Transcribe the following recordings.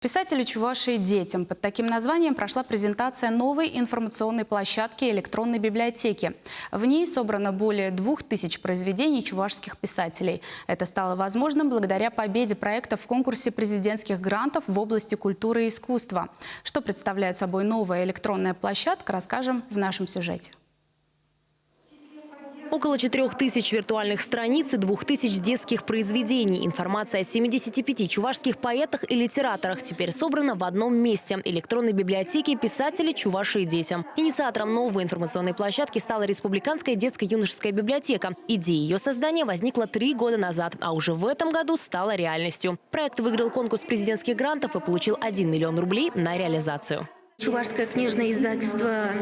Писатели Чувашии детям. Под таким названием прошла презентация новой информационной площадки электронной библиотеки. В ней собрано более 2000 произведений чувашских писателей. Это стало возможным благодаря победе проекта в конкурсе президентских грантов в области культуры и искусства. Что представляет собой новая электронная площадка, расскажем в нашем сюжете. Около 4000 виртуальных страниц и 2000 детских произведений. Информация о 75 чувашских поэтах и литераторах теперь собрана в одном месте – электронной библиотеке «Писатели Чувашии детям». Инициатором новой информационной площадки стала Республиканская детско-юношеская библиотека. Идея ее создания возникла 3 года назад, а уже в этом году стала реальностью. Проект выиграл конкурс президентских грантов и получил 1 миллион рублей на реализацию. Чувашское книжное издательство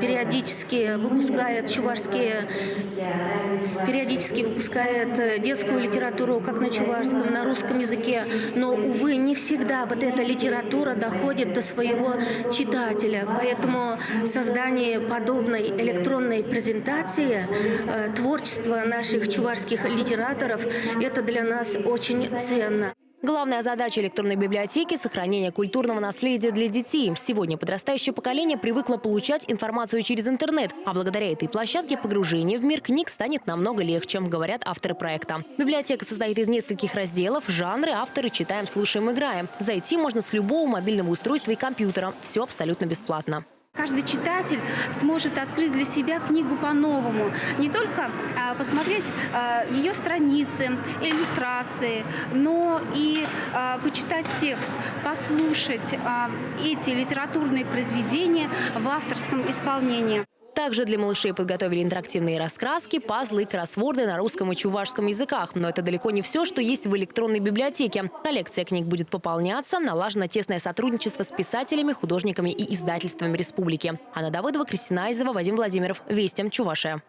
периодически выпускает детскую литературу как на чувашском, на русском языке. Но, увы, не всегда вот эта литература доходит до своего читателя. Поэтому создание подобной электронной презентации творчества наших чувашских литераторов – это для нас очень ценно. Главная задача электронной библиотеки – сохранение культурного наследия для детей. Сегодня подрастающее поколение привыкло получать информацию через интернет, а благодаря этой площадке погружение в мир книг станет намного легче, говорят авторы проекта. Библиотека состоит из нескольких разделов: жанры, авторы, читаем, слушаем, играем. Зайти можно с любого мобильного устройства и компьютера. Все абсолютно бесплатно. Каждый читатель сможет открыть для себя книгу по-новому. Не только посмотреть ее страницы, иллюстрации, но и почитать текст, послушать эти литературные произведения в авторском исполнении. Также для малышей подготовили интерактивные раскраски, пазлы и кроссворды на русском и чувашском языках. Но это далеко не все, что есть в электронной библиотеке. Коллекция книг будет пополняться, налажено тесное сотрудничество с писателями, художниками и издательствами республики. Анна Давыдова, Кристина Айзова, Вадим Владимиров. Вести, Чувашия.